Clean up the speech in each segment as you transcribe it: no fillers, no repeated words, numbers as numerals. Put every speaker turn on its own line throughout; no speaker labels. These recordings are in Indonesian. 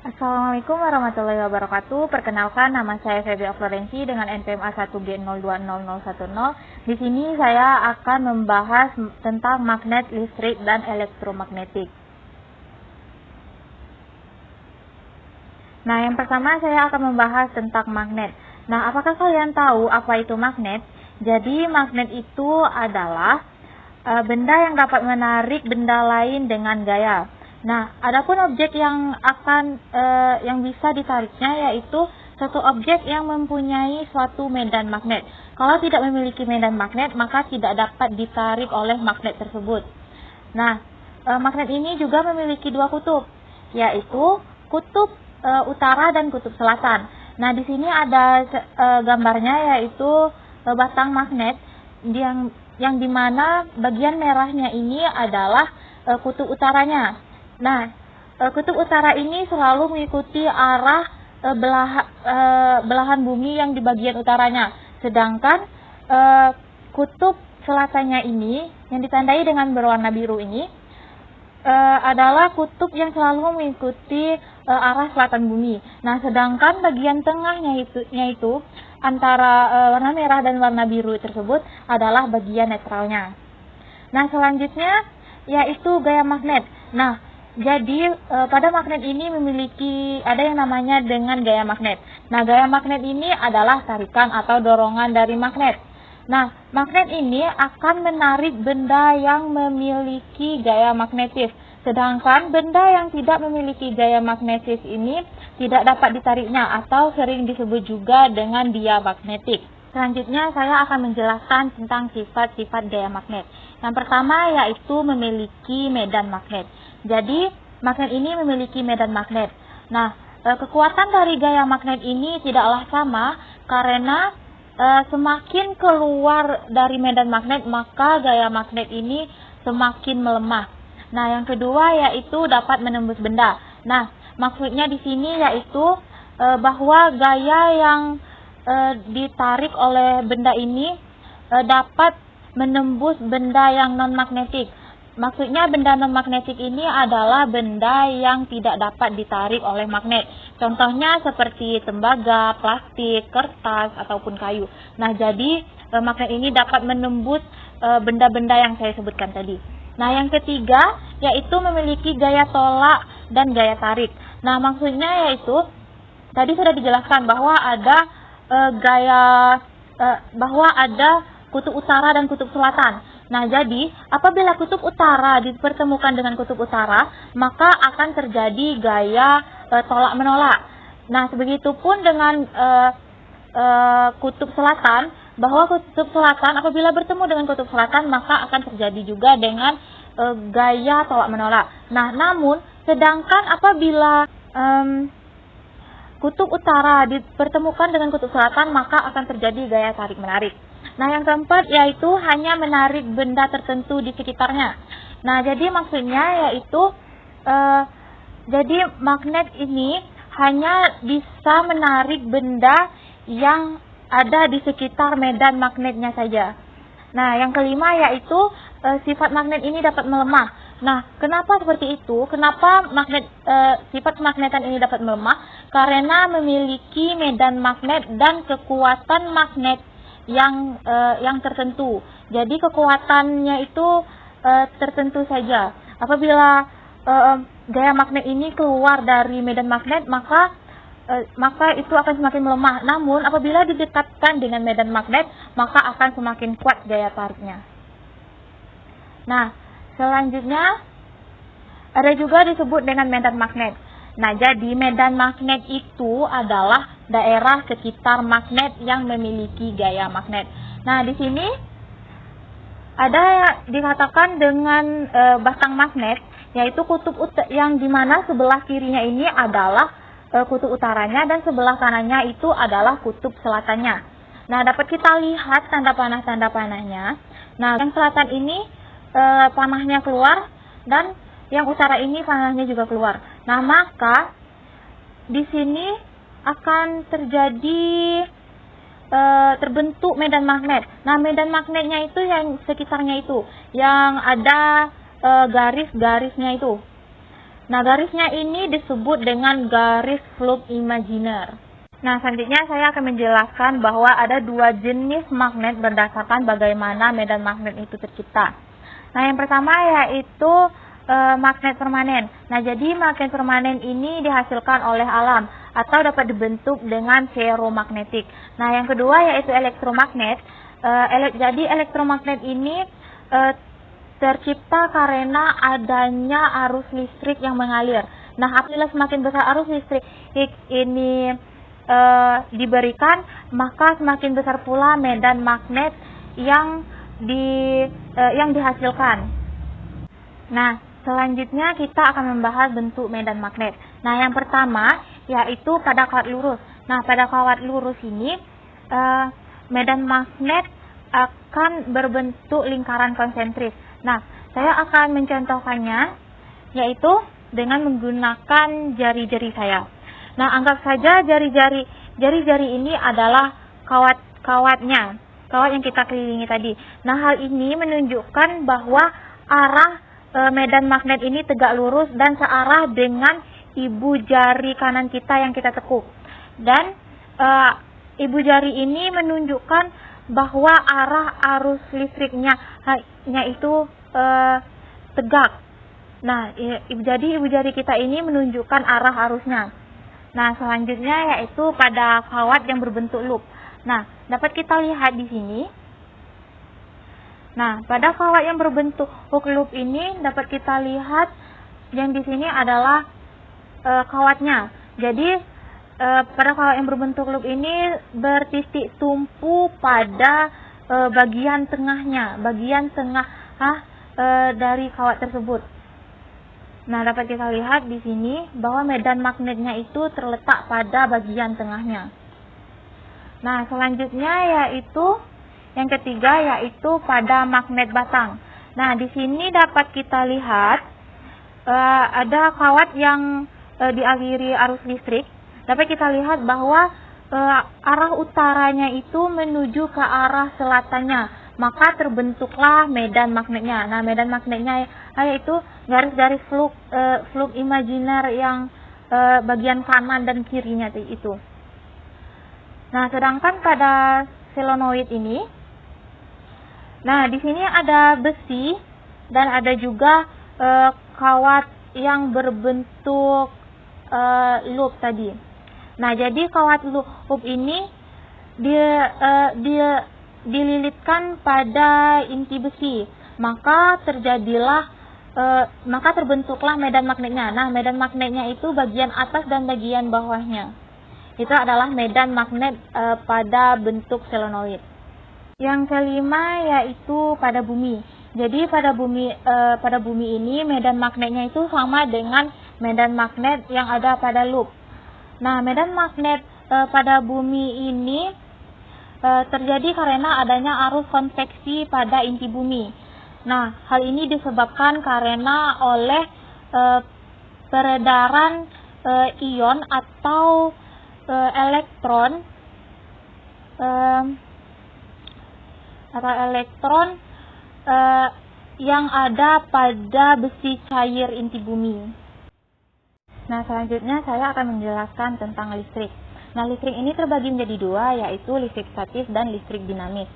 Assalamualaikum warahmatullahi wabarakatuh. Perkenalkan, nama saya Febri Florensi dengan NPM A1G020010. Di sini saya akan membahas tentang magnet, listrik, dan elektromagnetik. Nah, yang pertama saya akan membahas tentang magnet. Nah, apakah kalian tahu apa itu magnet? Jadi, magnet itu adalah benda yang dapat menarik benda lain dengan gaya. Nah, adapun objek yang yang bisa ditariknya yaitu suatu objek yang mempunyai suatu medan magnet. Kalau tidak memiliki medan magnet, maka tidak dapat ditarik oleh magnet tersebut. Nah, magnet ini juga memiliki dua kutub, yaitu kutub utara dan kutub selatan. Nah, di sini ada gambarnya, yaitu batang magnet yang dimana bagian merahnya ini adalah kutub utaranya. Nah, kutub utara ini selalu mengikuti arah belahan bumi yang di bagian utaranya. Sedangkan kutub selatannya ini, yang ditandai dengan berwarna biru ini, adalah kutub yang selalu mengikuti arah selatan bumi. Nah, sedangkan bagian tengahnya itu antara warna merah dan warna biru tersebut adalah bagian netralnya. Nah, selanjutnya yaitu gaya magnet. Nah, jadi pada magnet ini ada yang namanya dengan gaya magnet. Nah, gaya magnet ini adalah tarikan atau dorongan dari magnet. Nah, magnet ini akan menarik benda yang memiliki gaya magnetis. Sedangkan benda yang tidak memiliki gaya magnetis ini tidak dapat ditariknya atau sering disebut juga dengan diamagnetik. Selanjutnya saya akan menjelaskan tentang sifat-sifat gaya magnet. Yang pertama yaitu memiliki medan magnet. Jadi, magnet ini memiliki medan magnet. Nah, kekuatan dari gaya magnet ini tidaklah sama karena semakin keluar dari medan magnet, maka gaya magnet ini semakin melemah. Nah, yang kedua yaitu dapat menembus benda. Nah, maksudnya di sini yaitu bahwa gaya yang ditarik oleh benda ini dapat menembus benda yang non-magnetik. Maksudnya benda non-magnetik ini adalah benda yang tidak dapat ditarik oleh magnet. Contohnya seperti tembaga, plastik, kertas, ataupun kayu. Nah, jadi magnet ini dapat menembus benda-benda yang saya sebutkan tadi. Nah, yang ketiga yaitu memiliki gaya tolak dan gaya tarik. Nah, maksudnya yaitu tadi sudah dijelaskan bahwa ada kutub utara dan kutub selatan. Nah, jadi apabila kutub utara dipertemukan dengan kutub utara, maka akan terjadi gaya tolak menolak. Nah, begitupun dengan kutub selatan, bahwa kutub selatan apabila bertemu dengan kutub selatan, maka akan terjadi juga dengan gaya tolak menolak. Nah, namun sedangkan apabila kutub utara dipertemukan dengan kutub selatan, maka akan terjadi gaya tarik menarik. Nah, yang keempat yaitu hanya menarik benda tertentu di sekitarnya. Nah, jadi maksudnya yaitu jadi magnet ini hanya bisa menarik benda yang ada di sekitar medan magnetnya saja. Nah, yang kelima yaitu sifat magnet ini dapat melemah. Nah, kenapa seperti itu? Kenapa sifat kemagnetan ini dapat melemah? Karena memiliki medan magnet dan kekuatan magnet yang tertentu. Jadi kekuatannya itu tertentu saja. Apabila gaya magnet ini keluar dari medan magnet, maka itu akan semakin melemah. Namun apabila didekatkan dengan medan magnet, maka akan semakin kuat gaya tariknya. Nah, selanjutnya ada juga disebut dengan medan magnet. Nah, jadi medan magnet itu adalah daerah sekitar magnet yang memiliki gaya magnet. Nah, di sini ada dikatakan dengan batang magnet, yaitu kutub yang dimana sebelah kirinya ini adalah kutub utaranya dan sebelah kanannya itu adalah kutub selatannya. Nah, dapat kita lihat tanda panahnya. Nah, yang selatan ini panahnya keluar dan yang utara ini panahnya juga keluar. Nah, maka di sini akan terjadi terbentuk medan magnet. Nah, medan magnetnya itu yang sekitarnya itu, yang ada garis-garisnya itu. Nah, garisnya ini disebut dengan garis Fluke imajiner. Nah, selanjutnya saya akan menjelaskan bahwa ada dua jenis magnet berdasarkan bagaimana medan magnet itu tercipta. Nah, yang pertama yaitu magnet permanen. Nah, jadi magnet permanen ini dihasilkan oleh alam atau dapat dibentuk dengan ferromagnetik. Nah, yang kedua yaitu elektromagnet. Jadi elektromagnet ini tercipta karena adanya arus listrik yang mengalir. Nah, apabila semakin besar arus listrik ini diberikan, maka semakin besar pula medan magnet yang dihasilkan. Nah, selanjutnya kita akan membahas bentuk medan magnet. Nah, yang pertama yaitu pada kawat lurus. Nah, pada kawat lurus ini medan magnet akan berbentuk lingkaran konsentris. Nah, saya akan mencontohkannya yaitu dengan menggunakan jari-jari saya. Nah, anggap saja jari-jari ini adalah kawat yang kita kelilingi tadi. Nah, hal ini menunjukkan bahwa arah medan magnet ini tegak lurus dan searah dengan ibu jari kanan kita yang kita tekuk. Dan ibu jari ini menunjukkan bahwa arah arus listriknya itu tegak. Nah, jadi ibu jari kita ini menunjukkan arah arusnya. Nah, selanjutnya yaitu pada kawat yang berbentuk loop. Nah, dapat kita lihat di sini. Nah, pada kawat yang berbentuk loop ini dapat kita lihat yang di sini adalah kawatnya. Jadi pada kawat yang berbentuk loop ini bertitik tumpu pada bagian tengah dari kawat tersebut. Nah, dapat kita lihat di sini bahwa medan magnetnya itu terletak pada bagian tengahnya. Nah, selanjutnya yaitu yang ketiga yaitu pada magnet batang. Nah, di sini dapat kita lihat ada kawat yang dialiri arus listrik. Dapat kita lihat bahwa arah utaranya itu menuju ke arah selatannya, maka terbentuklah medan magnetnya. Nah, medan magnetnya yaitu garis-garis Fluke imajiner yang bagian kanan dan kirinya itu. Nah, sedangkan pada solenoid ini, nah di sini ada besi dan ada juga kawat yang berbentuk loop tadi. Nah, jadi kawat loop ini dililitkan pada inti besi, maka terbentuklah medan magnetnya. Nah, medan magnetnya itu bagian atas dan bagian bawahnya. Itu adalah medan magnet pada bentuk solenoid. Yang kelima yaitu pada bumi. Jadi pada bumi ini medan magnetnya itu sama dengan medan magnet yang ada pada loop. Nah, medan magnet pada bumi ini terjadi karena adanya arus konveksi pada inti bumi. Nah, hal ini disebabkan karena oleh peredaran ion atau elektron yang ada pada besi cair inti bumi. Nah, selanjutnya saya akan menjelaskan tentang listrik. Nah, listrik ini terbagi menjadi dua, yaitu listrik statis dan listrik dinamis.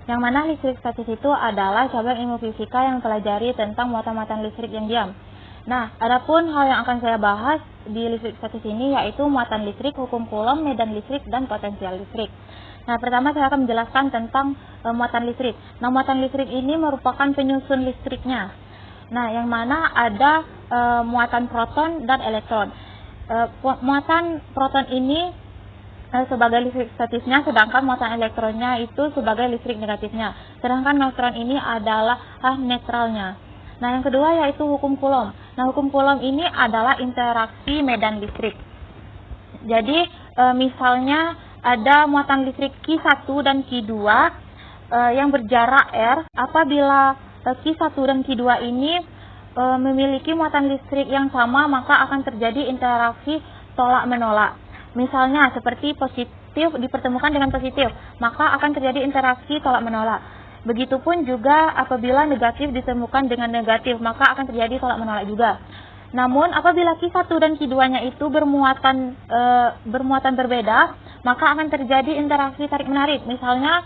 Yang mana listrik statis itu adalah cabang ilmu fisika yang mempelajari tentang muatan-muatan listrik yang diam. Nah, adapun hal yang akan saya bahas di listrik statis ini yaitu muatan listrik, hukum Coulomb, medan listrik, dan potensial listrik. Nah, pertama saya akan menjelaskan tentang muatan listrik. Nah, muatan listrik ini merupakan penyusun listriknya. Nah, yang mana ada muatan proton dan elektron. Muatan proton ini sebagai listrik statisnya, sedangkan muatan elektronnya itu sebagai listrik negatifnya. Sedangkan neutron ini adalah netralnya. Nah, yang kedua yaitu hukum Coulomb. Nah, hukum Coulomb ini adalah interaksi medan listrik. Jadi, misalnya ada muatan listrik Q1 dan Q2 yang berjarak R. Apabila Q1 dan Q2 ini memiliki muatan listrik yang sama, maka akan terjadi interaksi tolak-menolak. Misalnya seperti positif dipertemukan dengan positif, maka akan terjadi interaksi tolak-menolak. Begitupun juga apabila negatif ditemukan dengan negatif, maka akan terjadi tolak-menolak juga. Namun apabila Q1 dan Q2-nya itu bermuatan berbeda, maka akan terjadi interaksi tarik-menarik. Misalnya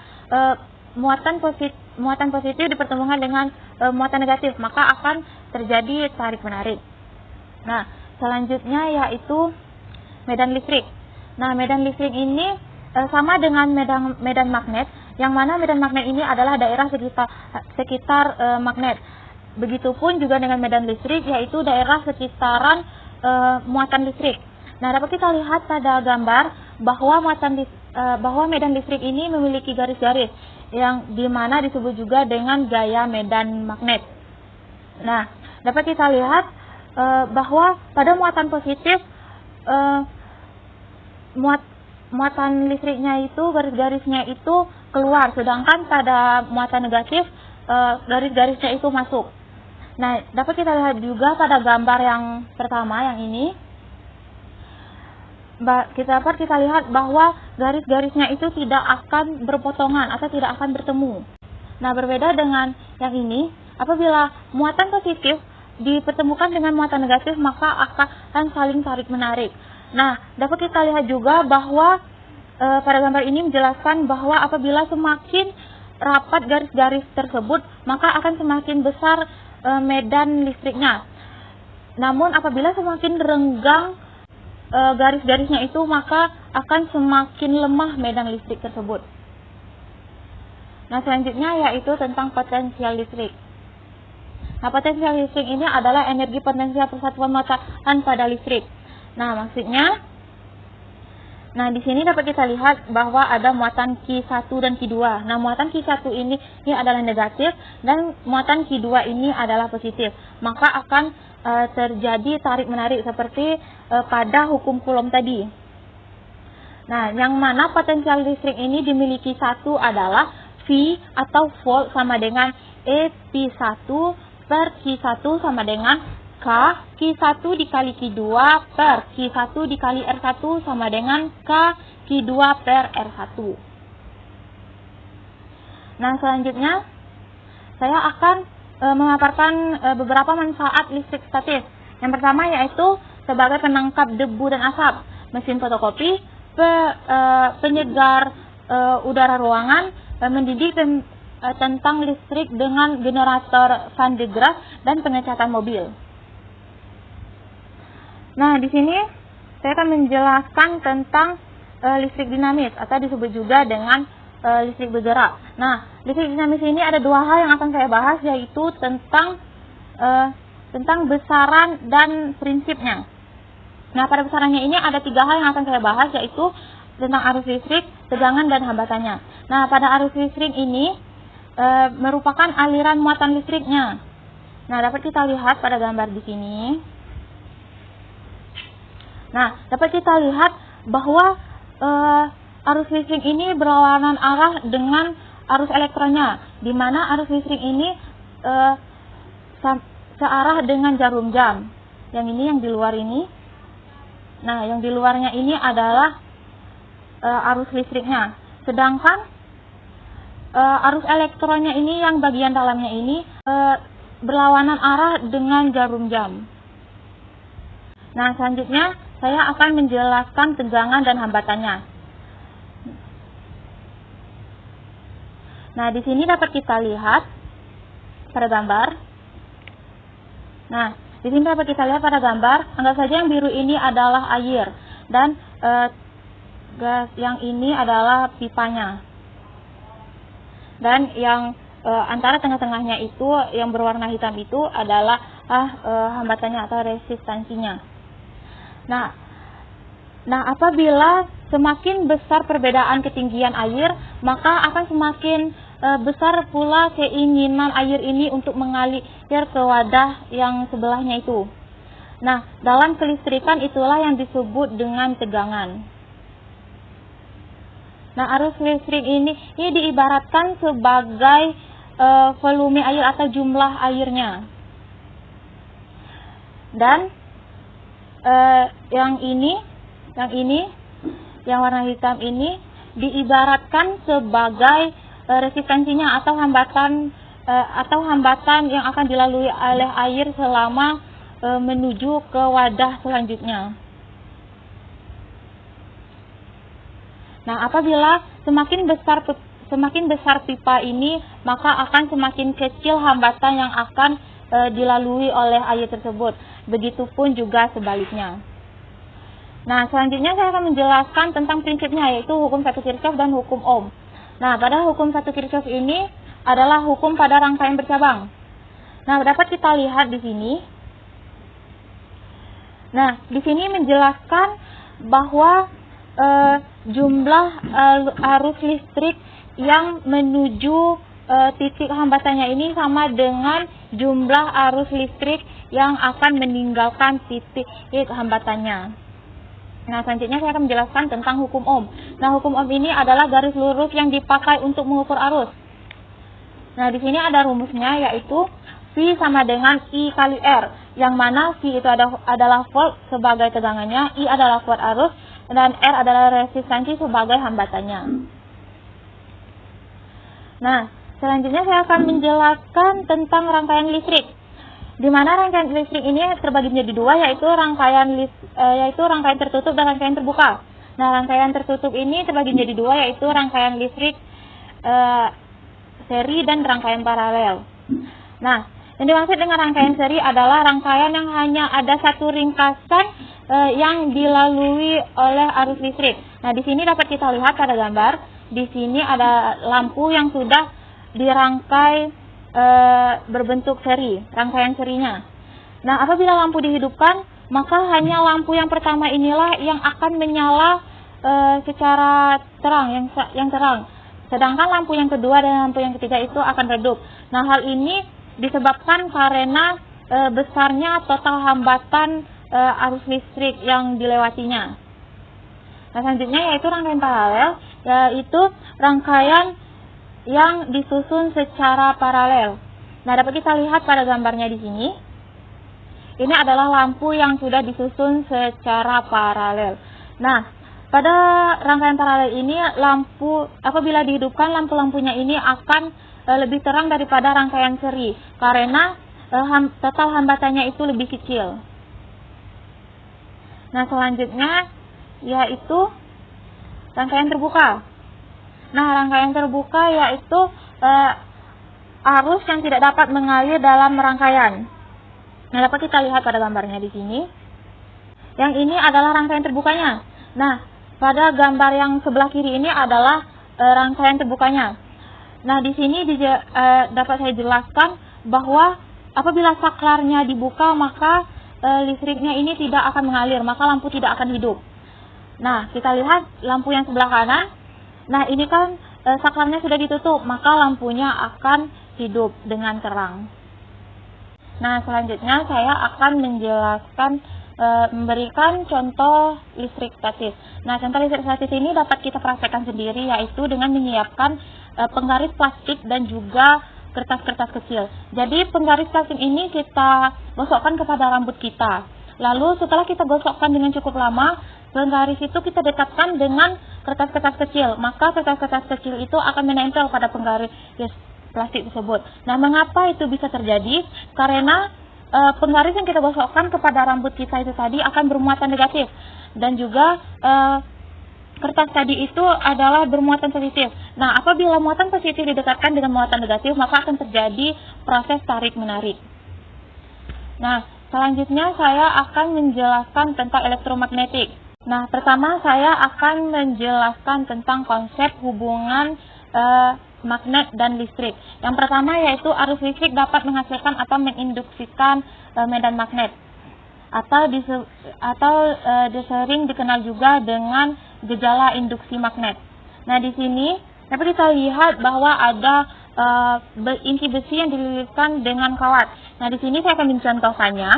muatan positif dipertemukan dengan muatan negatif, maka akan terjadi tarik-menarik. Nah, selanjutnya yaitu medan listrik. Nah, medan listrik ini sama dengan medan magnet, yang mana medan magnet ini adalah daerah sekitar magnet. Begitupun juga dengan medan listrik, yaitu daerah sekitaran muatan listrik. Nah, dapat kita lihat pada gambar bahwa medan listrik ini memiliki garis-garis yang dimana disebut juga dengan gaya medan magnet. Nah, dapat kita lihat bahwa pada muatan positif muatan listriknya itu garis-garisnya itu keluar, sedangkan pada muatan negatif garis-garisnya itu masuk. Nah, dapat kita lihat juga pada gambar yang pertama, yang ini, dapat kita lihat bahwa garis-garisnya itu tidak akan berpotongan atau tidak akan bertemu. Nah, berbeda dengan yang ini, apabila muatan positif dipertemukan dengan muatan negatif, maka akan saling tarik-menarik. Nah, dapat kita lihat juga bahwa pada gambar ini menjelaskan bahwa apabila semakin rapat garis-garis tersebut, maka akan semakin besar medan listriknya. Namun apabila semakin renggang garis-garisnya itu, maka akan semakin lemah medan listrik tersebut. Nah, selanjutnya yaitu tentang potensial listrik. Nah, potensial listrik ini adalah energi potensial persatuan muatan pada listrik. Nah, maksudnya, di sini dapat kita lihat bahwa ada muatan Q1 dan Q2. Nah, muatan Q1 ini adalah negatif dan muatan Q2 ini adalah positif. Maka akan terjadi tarik-menarik seperti pada hukum Coulomb tadi. Nah, yang mana potensial listrik ini dimiliki satu adalah V atau volt sama dengan EP1 per Q1 sama dengan Q1 dikali Q2 per Q1 dikali R1 sama dengan Q2 per R1. Nah, selanjutnya saya akan memaparkan beberapa manfaat listrik statis. Yang pertama yaitu sebagai penangkap debu dan asap, mesin fotokopi, penyegar udara ruangan, mendidik tentang listrik dengan generator Van de Graaff, dan pengecatan mobil. Nah, di sini saya akan menjelaskan tentang listrik dinamis atau disebut juga dengan listrik bergerak. Nah, listrik dinamis ini ada dua hal yang akan saya bahas, yaitu tentang besaran dan prinsipnya. Nah, pada besarannya ini ada tiga hal yang akan saya bahas, yaitu tentang arus listrik, tegangan, dan hambatannya. Nah, pada arus listrik ini merupakan aliran muatan listriknya. Nah, dapat kita lihat pada gambar di sini. Nah, dapat kita lihat bahwa arus listrik ini berlawanan arah dengan arus elektronnya, di mana arus listrik ini searah dengan jarum jam. Yang ini yang di luar ini. Nah, yang di luarnya ini adalah arus listriknya. Sedangkan arus elektronnya ini yang bagian dalamnya ini berlawanan arah dengan jarum jam. Nah, selanjutnya saya akan menjelaskan tegangan dan hambatannya. Nah, di sini dapat kita lihat pada gambar. Nah, di sini dapat kita lihat pada gambar, anggap saja yang biru ini adalah air dan gas yang ini adalah pipanya. Dan yang antara tengah-tengahnya itu yang berwarna hitam itu adalah hambatannya atau resistansinya. Nah, apabila semakin besar perbedaan ketinggian air, maka akan semakin besar pula keinginan air ini untuk mengalir ke wadah yang sebelahnya itu. Nah, dalam kelistrikan itulah yang disebut dengan tegangan. Nah, arus listrik ini diibaratkan sebagai volume air atau jumlah airnya. Dan yang warna hitam ini diibaratkan sebagai resistansinya atau hambatan yang akan dilalui oleh air selama menuju ke wadah selanjutnya. Nah, apabila semakin besar pipa ini, maka akan semakin kecil hambatan yang akan dilalui oleh air tersebut. Begitupun juga sebaliknya. Nah, selanjutnya saya akan menjelaskan tentang prinsipnya, yaitu hukum satu Kirchhoff dan hukum Ohm. Nah, pada hukum satu Kirchhoff ini adalah hukum pada rangkaian bercabang. Nah, dapat kita lihat di sini. Nah, di sini menjelaskan bahwa jumlah arus listrik yang menuju titik hambatannya ini sama dengan jumlah arus listrik yang akan meninggalkan titik hambatannya. Nah, selanjutnya saya akan menjelaskan tentang hukum Ohm. Nah, hukum Ohm ini adalah garis lurus yang dipakai untuk mengukur arus. Nah, di sini ada rumusnya, yaitu V sama dengan I kali R, yang mana V itu adalah volt sebagai tegangannya, I adalah kuat arus, dan R adalah resistansi sebagai hambatannya. Nah, selanjutnya saya akan menjelaskan tentang rangkaian listrik, di mana rangkaian listrik ini terbagi menjadi dua, yaitu rangkaian tertutup dan rangkaian terbuka. Nah, rangkaian tertutup ini terbagi menjadi dua, yaitu rangkaian listrik seri dan rangkaian paralel. Nah, yang dimaksud dengan rangkaian seri adalah rangkaian yang hanya ada satu ringkasan yang dilalui oleh arus listrik. Nah, di sini dapat kita lihat pada gambar. Di sini ada lampu yang sudah dirangkai berbentuk seri, rangkaian serinya. Nah, apabila lampu dihidupkan, maka hanya lampu yang pertama inilah yang akan menyala secara terang, yang terang. Sedangkan lampu yang kedua dan lampu yang ketiga itu akan redup. Nah, hal ini disebabkan karena besarnya total hambatan arus listrik yang dilewatinya. Nah, selanjutnya yaitu rangkaian paralel, yaitu rangkaian yang disusun secara paralel. Nah, dapat kita lihat pada gambarnya di sini. Ini adalah lampu yang sudah disusun secara paralel. Nah, pada rangkaian paralel ini lampu apabila dihidupkan, lampu-lampunya ini akan lebih terang daripada rangkaian seri karena total hambatannya itu lebih kecil. Nah, selanjutnya yaitu rangkaian terbuka. Nah, rangkaian terbuka yaitu arus yang tidak dapat mengalir dalam rangkaian. Nah, dapat kita lihat pada gambarnya di sini. Yang ini adalah rangkaian terbukanya. Nah, pada gambar yang sebelah kiri ini adalah rangkaian terbukanya. Nah, di sini dapat saya jelaskan bahwa apabila saklarnya dibuka, maka listriknya ini tidak akan mengalir, maka lampu tidak akan hidup. Nah, kita lihat lampu yang sebelah kanan. Nah, ini kan saklarnya sudah ditutup, maka lampunya akan hidup dengan terang. Nah, selanjutnya saya akan menjelaskan, memberikan contoh listrik statis. Nah, contoh listrik statis ini dapat kita praktekkan sendiri, yaitu dengan menyiapkan penggaris plastik dan juga kertas-kertas kecil. Jadi, penggaris plastik ini kita gosokkan kepada rambut kita. Lalu, setelah kita gosokkan dengan cukup lama, penggaris itu kita dekatkan dengan kertas-kertas kecil. Maka kertas-kertas kecil itu akan menempel pada penggaris plastik tersebut. Nah, mengapa itu bisa terjadi? Karena penggaris yang kita gosokkan kepada rambut kita itu tadi akan bermuatan negatif, dan juga kertas tadi itu adalah bermuatan positif. Nah, apabila muatan positif didekatkan dengan muatan negatif, maka akan terjadi proses tarik-menarik. Nah, selanjutnya saya akan menjelaskan tentang elektromagnetik. Nah, pertama saya akan menjelaskan tentang konsep hubungan magnet dan listrik. Yang pertama yaitu arus listrik dapat menghasilkan atau menginduksikan medan magnet, atau sering dikenal juga dengan gejala induksi magnet. Nah, di sini dapat kita lihat bahwa ada inti besi yang dililitkan dengan kawat. Nah, di sini saya akan mencontohkannya.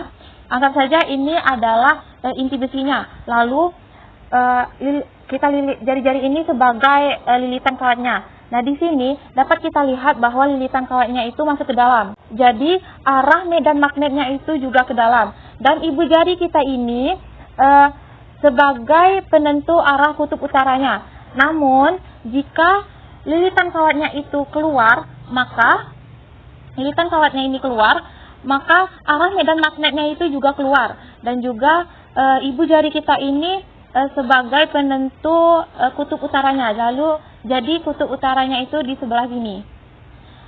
Anggap saja ini adalah inti besinya. Lalu kita lilit jari-jari ini sebagai lilitan kawatnya. Nah, di sini dapat kita lihat bahwa lilitan kawatnya itu masuk ke dalam. Jadi, arah medan magnetnya itu juga ke dalam. Dan ibu jari kita ini sebagai penentu arah kutub utaranya. Namun, jika lilitan kawatnya itu keluar, maka lilitan kawatnya ini keluar, maka arah medan magnetnya itu juga keluar. Dan juga ibu jari kita ini sebagai penentu kutub utaranya. Lalu jadi kutub utaranya itu di sebelah sini.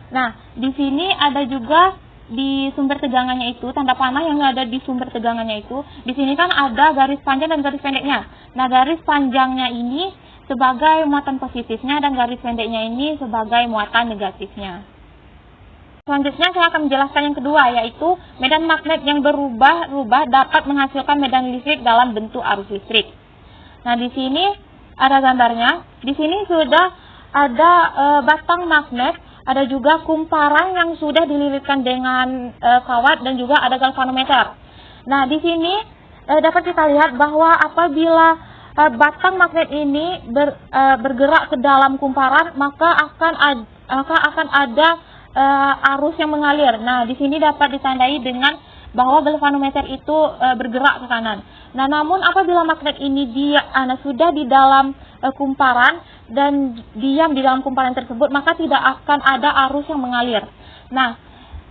Nah, di sini ada juga di sumber tegangannya itu, tanda panah yang ada di sumber tegangannya itu, di sini kan ada garis panjang dan garis pendeknya. Nah, garis panjangnya ini sebagai muatan positifnya dan garis pendeknya ini sebagai muatan negatifnya. Selanjutnya saya akan menjelaskan yang kedua, yaitu medan magnet yang berubah-ubah dapat menghasilkan medan listrik dalam bentuk arus listrik. Nah, di sini ada gambarnya. Di sini sudah ada batang magnet, ada juga kumparan yang sudah dililitkan dengan kawat dan juga ada galvanometer. Nah, di sini dapat kita lihat bahwa apabila batang magnet ini bergerak ke dalam kumparan, maka akan ada arus yang mengalir. Nah, di sini dapat ditandai dengan bahwa galvanometer itu bergerak ke kanan. Nah, namun apabila magnet ini sudah di dalam kumparan dan diam di dalam kumparan tersebut, maka tidak akan ada arus yang mengalir. Nah,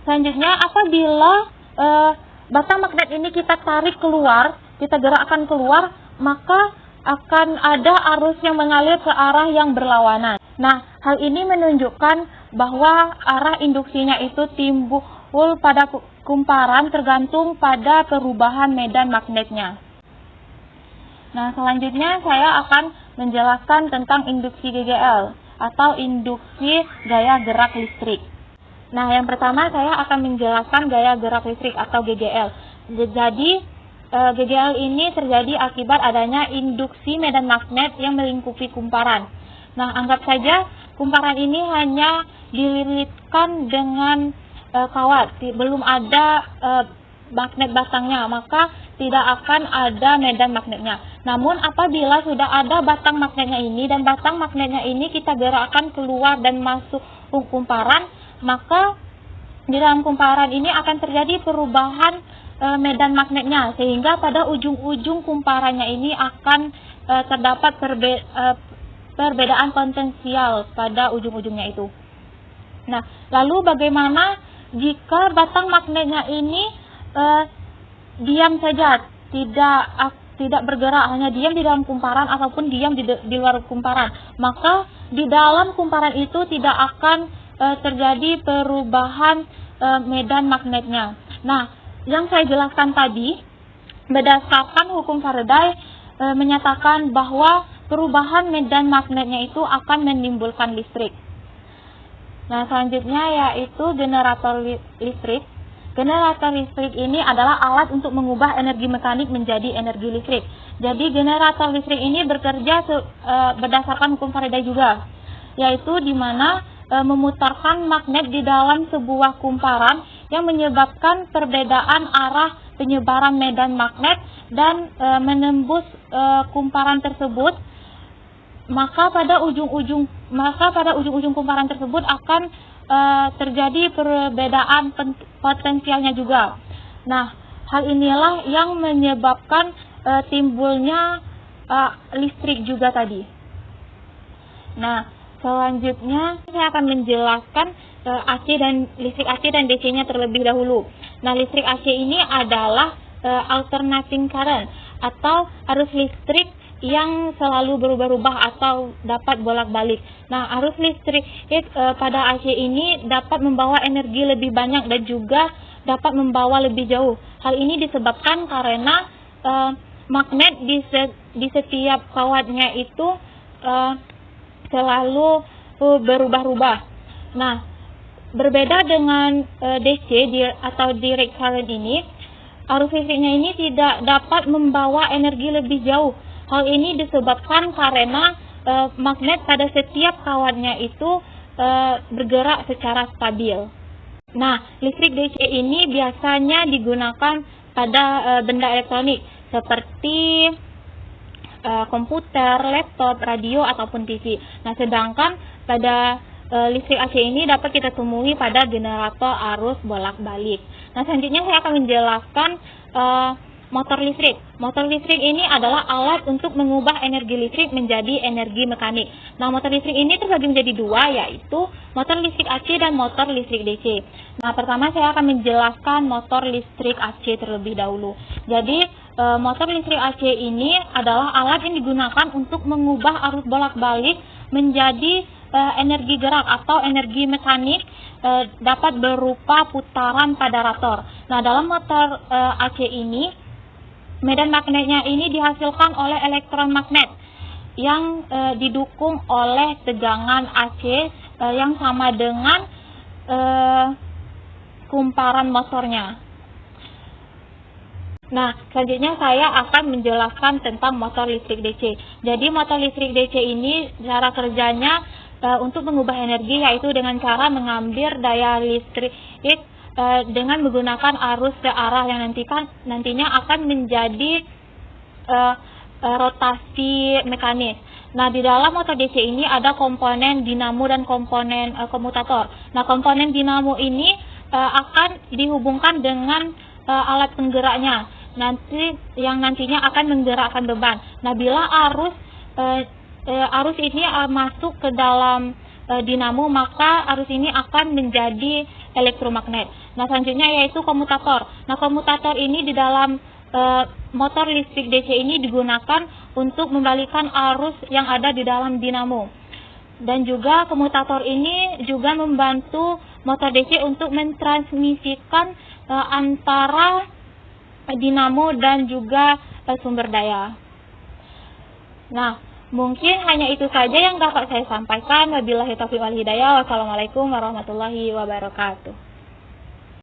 selanjutnya apabila batang magnet ini kita tarik keluar, kita gerakkan keluar, maka akan ada arus yang mengalir ke arah yang berlawanan. Nah, hal ini menunjukkan bahwa arah induksinya itu timbul pada kumparan tergantung pada perubahan medan magnetnya. Nah, selanjutnya saya akan menjelaskan tentang induksi GGL atau induksi gaya gerak listrik. Nah, yang pertama saya akan menjelaskan gaya gerak listrik atau GGL. Jadi GGL ini terjadi akibat adanya induksi medan magnet yang melingkupi kumparan. Nah, anggap saja kumparan ini hanya dililitkan dengan kawat, belum ada magnet batangnya, maka tidak akan ada medan magnetnya. Namun apabila sudah ada batang magnetnya ini dan batang magnetnya ini kita gerakkan keluar dan masuk kumparan, maka di dalam kumparan ini akan terjadi perubahan medan magnetnya, sehingga pada ujung-ujung kumparannya ini akan terdapat perbedaan potensial pada ujung-ujungnya itu. Nah, lalu bagaimana jika batang magnetnya ini diam saja, tidak bergerak, hanya diam di dalam kumparan ataupun diam di luar kumparan? Maka di dalam kumparan itu tidak akan terjadi perubahan medan magnetnya. Nah, yang saya jelaskan tadi berdasarkan hukum Faraday menyatakan bahwa perubahan medan magnetnya itu akan menimbulkan listrik. Nah, selanjutnya yaitu generator listrik. Generator listrik ini adalah alat untuk mengubah energi mekanik menjadi energi listrik. Jadi generator listrik ini bekerja berdasarkan hukum Faraday juga, yaitu di mana memutarkan magnet di dalam sebuah kumparan yang menyebabkan perbedaan arah penyebaran medan magnet dan menembus kumparan tersebut, maka pada ujung-ujung kumparan tersebut akan terjadi perbedaan potensialnya juga. Nah, hal inilah yang menyebabkan timbulnya listrik juga tadi. Nah, selanjutnya saya akan menjelaskan listrik AC dan DC-nya terlebih dahulu. Nah, listrik AC ini adalah alternating current atau arus listrik yang selalu berubah-ubah atau dapat bolak-balik. Nah, arus listrik pada AC ini dapat membawa energi lebih banyak dan juga dapat membawa lebih jauh. Hal ini disebabkan karena magnet di setiap kawatnya itu selalu berubah-ubah. Nah, berbeda dengan DC atau direct current ini, arus listriknya ini tidak dapat membawa energi lebih jauh. Hal ini disebabkan karena magnet pada setiap kawatnya itu bergerak secara stabil. Nah, listrik DC ini biasanya digunakan pada benda elektronik seperti komputer, laptop, radio, ataupun TV. Nah, sedangkan pada listrik AC ini dapat kita temui pada generator arus bolak-balik. Nah, selanjutnya saya akan menjelaskan motor listrik. Motor listrik ini adalah alat untuk mengubah energi listrik menjadi energi mekanik. Nah, motor listrik ini terbagi menjadi dua, yaitu motor listrik AC dan motor listrik DC. Nah, pertama saya akan menjelaskan motor listrik AC terlebih dahulu. Jadi, motor listrik AC ini adalah alat yang digunakan untuk mengubah arus bolak-balik menjadi energi gerak atau energi mekanik, dapat berupa putaran pada rotor. Nah, dalam motor AC ini, medan magnetnya ini dihasilkan oleh elektron magnet yang didukung oleh tegangan AC yang sama dengan kumparan motornya. Nah, selanjutnya saya akan menjelaskan tentang motor listrik DC. Jadi, motor listrik DC ini cara kerjanya untuk mengubah energi, yaitu dengan cara mengambil daya listrik dengan menggunakan arus searah yang nantinya akan menjadi rotasi mekanis. Nah, di dalam motor DC ini ada komponen dinamo dan komponen komutator. Nah, komponen dinamo ini akan dihubungkan dengan alat penggeraknya, nantinya akan menggerakkan beban. Nah, bila arus ini masuk ke dalam dinamo, maka arus ini akan menjadi elektromagnet. Nah, selanjutnya yaitu komutator. Nah, komutator ini di dalam motor listrik DC ini digunakan untuk membalikan arus yang ada di dalam dinamo. Dan juga komutator ini juga membantu motor DC untuk mentransmisikan antara dinamo dan juga sumber daya. Nah, mungkin hanya itu saja yang dapat saya sampaikan. Wabillahi taufiq wal hidayah. Wassalamualaikum warahmatullahi wabarakatuh.